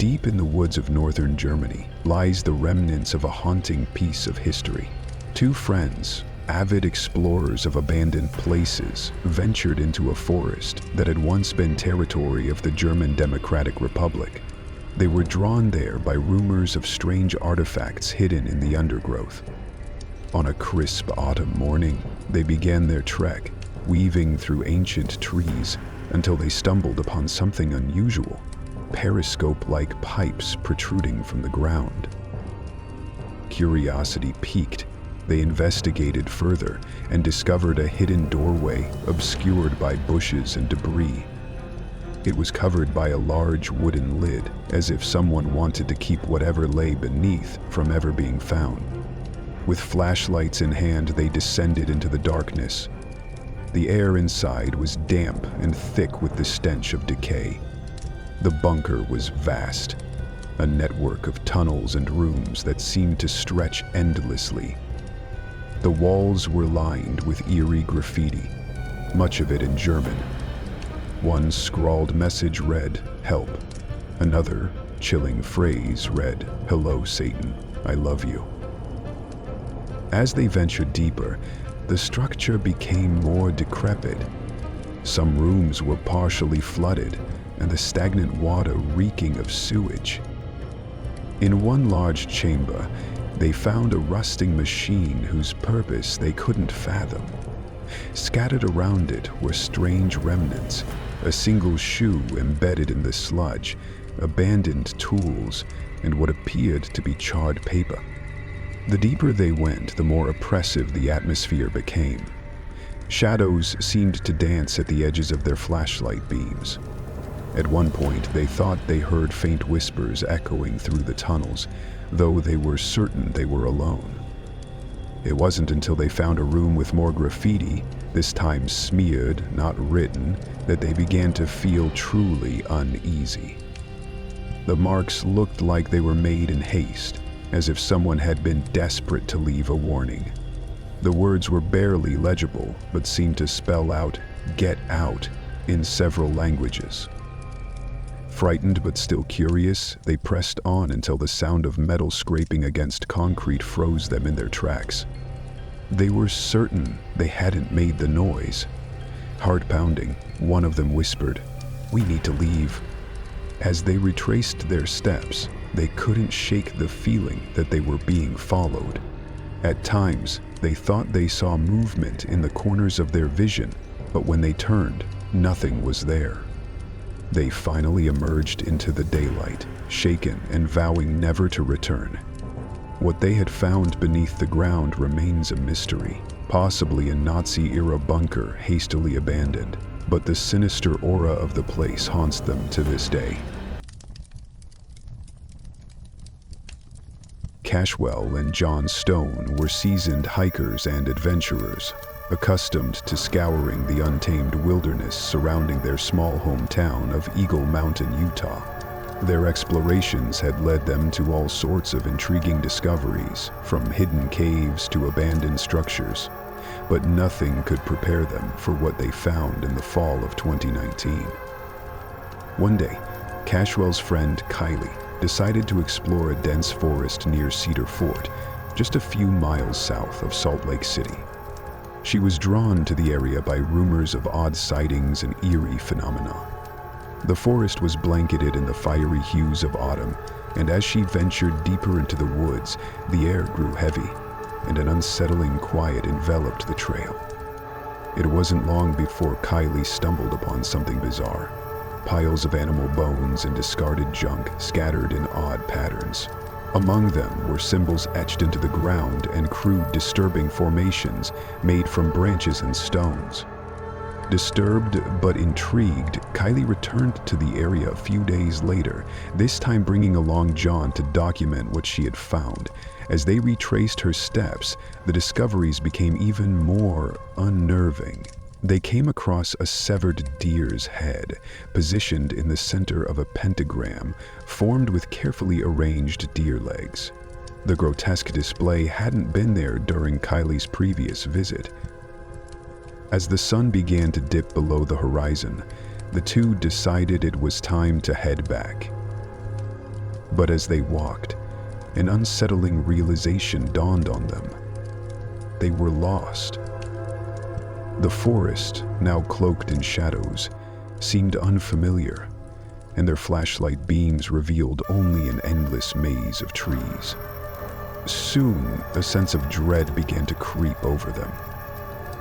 Deep in the woods of northern Germany lies the remnants of a haunting piece of history. Two friends, avid explorers of abandoned places, ventured into a forest that had once been territory of the German Democratic Republic. They were drawn there by rumors of strange artifacts hidden in the undergrowth. On a crisp autumn morning, they began their trek, weaving through ancient trees until they stumbled upon something unusual, periscope-like pipes protruding from the ground. Curiosity piqued, they investigated further and discovered a hidden doorway obscured by bushes and debris. It was covered by a large wooden lid, as if someone wanted to keep whatever lay beneath from ever being found. With flashlights in hand, they descended into the darkness. The air inside was damp and thick with the stench of decay. The bunker was vast, a network of tunnels and rooms that seemed to stretch endlessly. The walls were lined with eerie graffiti, much of it in German. One scrawled message read, "Help." Another, chilling phrase read, "Hello, Satan, I love you." As they ventured deeper, the structure became more decrepit. Some rooms were partially flooded, and the stagnant water reeking of sewage. In one large chamber, they found a rusting machine whose purpose they couldn't fathom. Scattered around it were strange remnants, a single shoe embedded in the sludge, abandoned tools, and what appeared to be charred paper. The deeper they went, the more oppressive the atmosphere became. Shadows seemed to dance at the edges of their flashlight beams. At one point, they thought they heard faint whispers echoing through the tunnels, though they were certain they were alone. It wasn't until they found a room with more graffiti, this time smeared, not written, that they began to feel truly uneasy. The marks looked like they were made in haste, as if someone had been desperate to leave a warning. The words were barely legible, but seemed to spell out, "Get out," in several languages. Frightened but still curious, they pressed on until the sound of metal scraping against concrete froze them in their tracks. They were certain they hadn't made the noise. Heart pounding, one of them whispered, "We need to leave." As they retraced their steps, they couldn't shake the feeling that they were being followed. At times, they thought they saw movement in the corners of their vision, but when they turned, nothing was there. They finally emerged into the daylight, shaken and vowing never to return. What they had found beneath the ground remains a mystery, possibly a Nazi-era bunker hastily abandoned, but the sinister aura of the place haunts them to this day. Cashwell and John Stone were seasoned hikers and adventurers, accustomed to scouring the untamed wilderness surrounding their small hometown of Eagle Mountain, Utah. Their explorations had led them to all sorts of intriguing discoveries, from hidden caves to abandoned structures, but nothing could prepare them for what they found in the fall of 2019. One day, Cashwell's friend Kylie decided to explore a dense forest near Cedar Fort, just a few miles south of Salt Lake City. She was drawn to the area by rumors of odd sightings and eerie phenomena. The forest was blanketed in the fiery hues of autumn, and as she ventured deeper into the woods, the air grew heavy, and an unsettling quiet enveloped the trail. It wasn't long before Kylie stumbled upon something bizarre. Piles of animal bones and discarded junk scattered in odd patterns. Among them were symbols etched into the ground and crude, disturbing formations made from branches and stones. Disturbed but intrigued, Kylie returned to the area a few days later, this time bringing along John to document what she had found. As they retraced her steps, the discoveries became even more unnerving. They came across a severed deer's head, positioned in the center of a pentagram, formed with carefully arranged deer legs. The grotesque display hadn't been there during Kylie's previous visit. As the sun began to dip below the horizon, the two decided it was time to head back. But as they walked, an unsettling realization dawned on them. They were lost. The forest, now cloaked in shadows, seemed unfamiliar, and their flashlight beams revealed only an endless maze of trees. Soon, a sense of dread began to creep over them.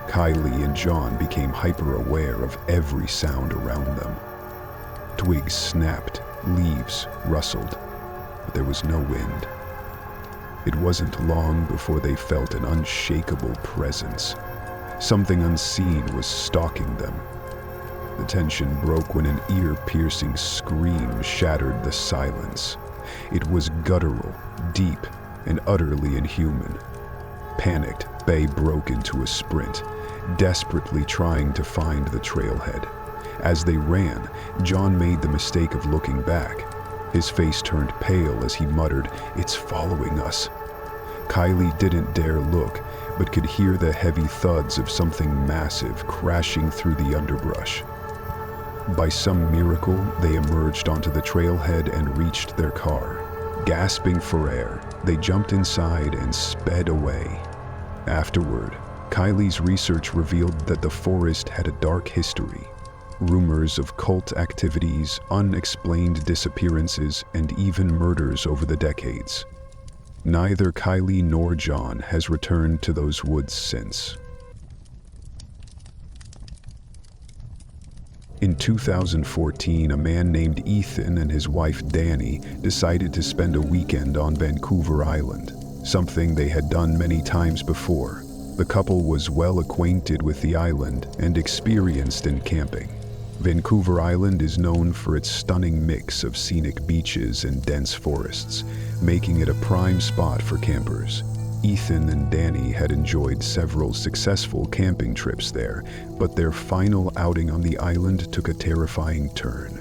Kylie and John became hyper-aware of every sound around them. Twigs snapped, leaves rustled, but there was no wind. It wasn't long before they felt an unshakable presence. Something unseen was stalking them. The tension broke when an ear-piercing scream shattered the silence. It was guttural, deep, and utterly inhuman. Panicked, Bay broke into a sprint, desperately trying to find the trailhead. As they ran, John made the mistake of looking back. His face turned pale as he muttered, "It's following us." Kylie didn't dare look, but could hear the heavy thuds of something massive crashing through the underbrush. By some miracle, they emerged onto the trailhead and reached their car. Gasping for air, they jumped inside and sped away. Afterward, Kylie's research revealed that the forest had a dark history. Rumors of cult activities, unexplained disappearances, and even murders over the decades. Neither Kylie nor John has returned to those woods since. In 2014, a man named Ethan and his wife Danny decided to spend a weekend on Vancouver Island, something they had done many times before. The couple was well acquainted with the island and experienced in camping. Vancouver Island is known for its stunning mix of scenic beaches and dense forests, making it a prime spot for campers. Ethan and Danny had enjoyed several successful camping trips there, but their final outing on the island took a terrifying turn.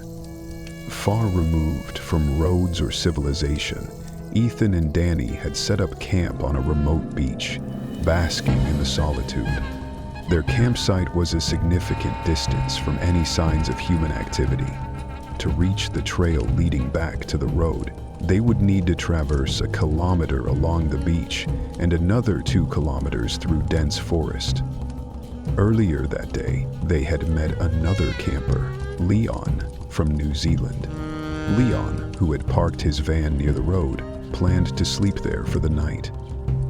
Far removed from roads or civilization, Ethan and Danny had set up camp on a remote beach, basking in the solitude. Their campsite was a significant distance from any signs of human activity. To reach the trail leading back to the road, they would need to traverse a kilometer along the beach and another 2 kilometers through dense forest. Earlier that day, they had met another camper, Leon, from New Zealand. Leon, who had parked his van near the road, planned to sleep there for the night.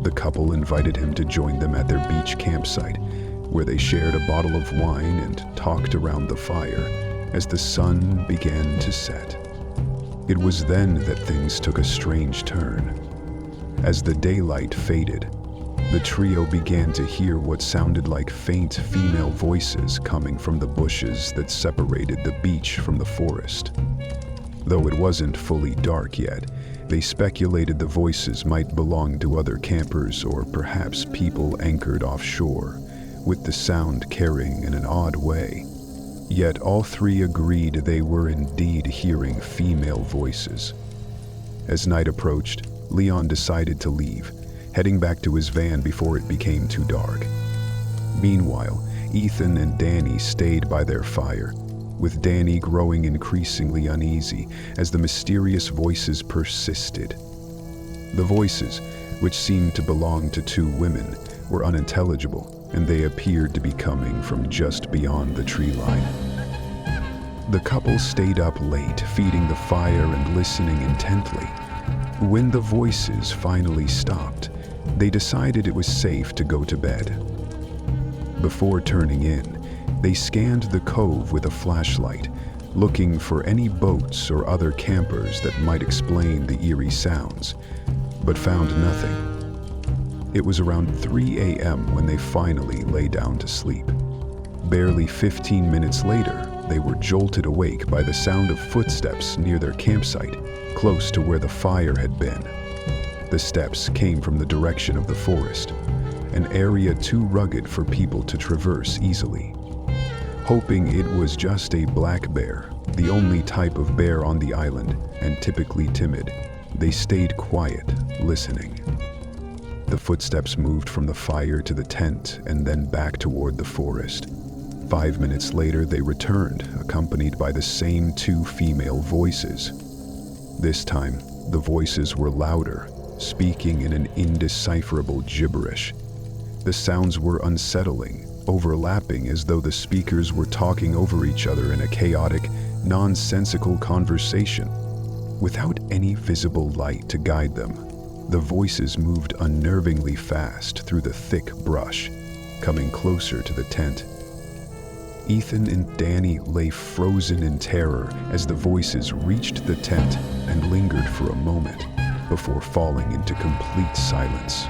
The couple invited him to join them at their beach campsite, where they shared a bottle of wine and talked around the fire as the sun began to set. It was then that things took a strange turn. As the daylight faded, the trio began to hear what sounded like faint female voices coming from the bushes that separated the beach from the forest. Though it wasn't fully dark yet, they speculated the voices might belong to other campers or perhaps people anchored offshore, with the sound carrying in an odd way. Yet all three agreed they were indeed hearing female voices. As night approached, Leon decided to leave, heading back to his van before it became too dark. Meanwhile, Ethan and Danny stayed by their fire, with Danny growing increasingly uneasy as the mysterious voices persisted. The voices, which seemed to belong to 2 women, were unintelligible, and they appeared to be coming from just beyond the tree line. The couple stayed up late, feeding the fire and listening intently. When the voices finally stopped, they decided it was safe to go to bed. Before turning in, they scanned the cove with a flashlight, looking for any boats or other campers that might explain the eerie sounds, but found nothing. It was around 3 a.m. when they finally lay down to sleep. Barely 15 minutes later, they were jolted awake by the sound of footsteps near their campsite, close to where the fire had been. The steps came from the direction of the forest, an area too rugged for people to traverse easily. Hoping it was just a black bear, the only type of bear on the island, and typically timid, they stayed quiet, listening. The footsteps moved from the fire to the tent and then back toward the forest. 5 minutes later, they returned, accompanied by the same 2 female voices. This time, The voices were louder, speaking in an indecipherable gibberish. The sounds were unsettling, overlapping as though the speakers were talking over each other in a chaotic, nonsensical conversation. Without any visible light to guide them, the voices moved unnervingly fast through the thick brush, coming closer to the tent. Ethan and Danny lay frozen in terror as the voices reached the tent and lingered for a moment before falling into complete silence.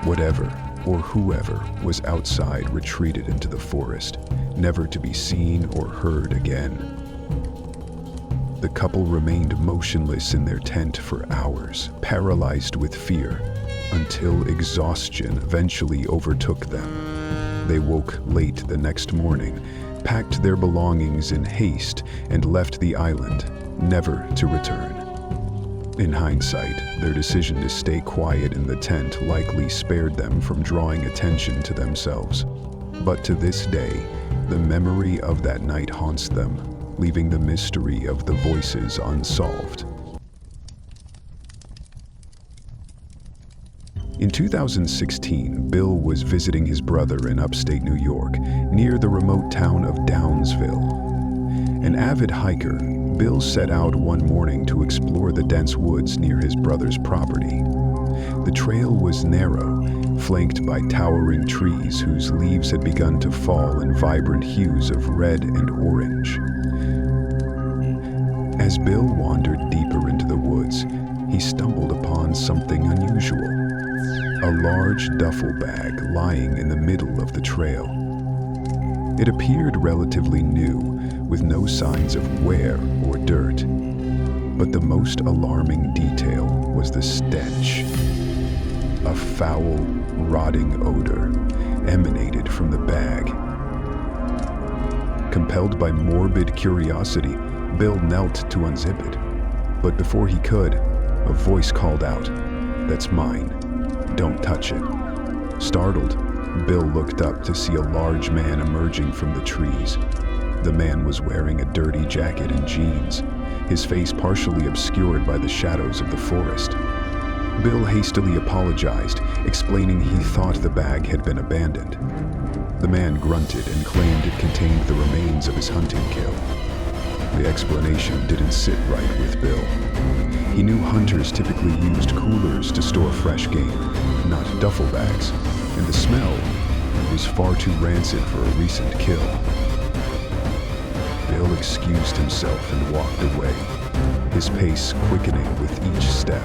Whatever or whoever was outside retreated into the forest, never to be seen or heard again. The couple remained motionless in their tent for hours, paralyzed with fear, until exhaustion eventually overtook them. They woke late the next morning, packed their belongings in haste, and left the island, never to return. In hindsight, their decision to stay quiet in the tent likely spared them from drawing attention to themselves. But to this day, the memory of that night haunts them, leaving the mystery of the voices unsolved. In 2016, Bill was visiting his brother in upstate New York, near the remote town of Downsville. An avid hiker, Bill set out one morning to explore the dense woods near his brother's property. The trail was narrow, flanked by towering trees whose leaves had begun to fall in vibrant hues of red and orange. As Bill wandered deeper into the woods, he stumbled upon something unusual. A large duffel bag lying in the middle of the trail. It appeared relatively new, with no signs of wear or dirt. But the most alarming detail was the stench. A foul, rotting odor emanated from the bag. Compelled by morbid curiosity, Bill knelt to unzip it. But before he could, a voice called out, "That's mine. Don't touch it." Startled, Bill looked up to see a large man emerging from the trees. The man was wearing a dirty jacket and jeans, his face partially obscured by the shadows of the forest. Bill hastily apologized, explaining he thought the bag had been abandoned. The man grunted and claimed it contained the remains of his hunting kill. The explanation didn't sit right with Bill. He knew hunters typically used coolers to store fresh game, not duffel bags, and the smell was far too rancid for a recent kill. Bill excused himself and walked away, his pace quickening with each step.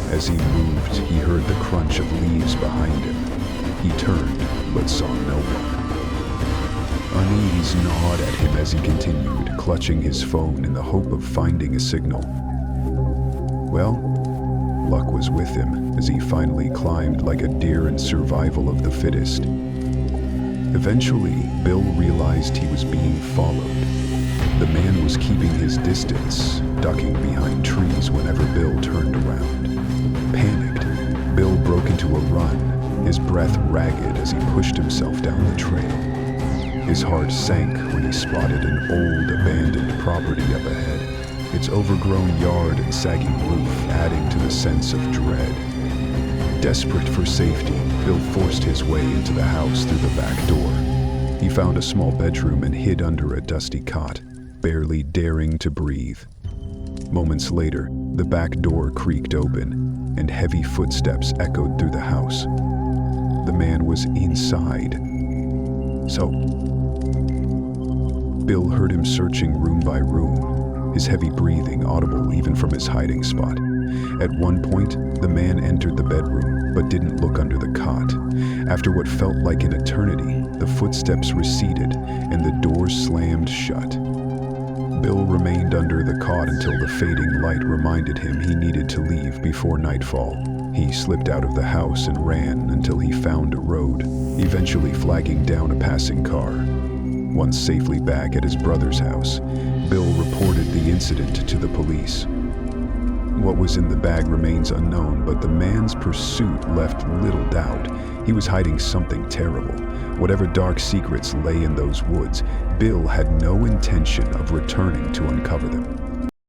As he moved, he heard the crunch of leaves behind him. He turned, but saw no one. Unease gnawed at him as he continued, clutching his phone in the hope of finding a signal. Well, luck was with him as he finally climbed like a deer in survival of the fittest. Eventually, Bill realized he was being followed. The man was keeping his distance, ducking behind trees whenever Bill turned around. Panicked, Bill broke into a run, his breath ragged as he pushed himself down the trail. His heart sank when he spotted an old, abandoned property up ahead, its overgrown yard and sagging roof adding to the sense of dread. Desperate for safety, Bill forced his way into the house through the back door. He found a small bedroom and hid under a dusty cot, barely daring to breathe. Moments later, the back door creaked open, and heavy footsteps echoed through the house. The man was inside. So, Bill heard him searching room by room, his heavy breathing audible even from his hiding spot. At one point, the man entered the bedroom, but didn't look under the cot. After what felt like an eternity, the footsteps receded, and the door slammed shut. Bill remained under the cot until the fading light reminded him he needed to leave before nightfall. He slipped out of the house and ran until he found a road, eventually flagging down a passing car. Once safely back at his brother's house, Bill reported the incident to the police. What was in the bag remains unknown, but the man's pursuit left little doubt. He was hiding something terrible. Whatever dark secrets lay in those woods, Bill had no intention of returning to uncover them.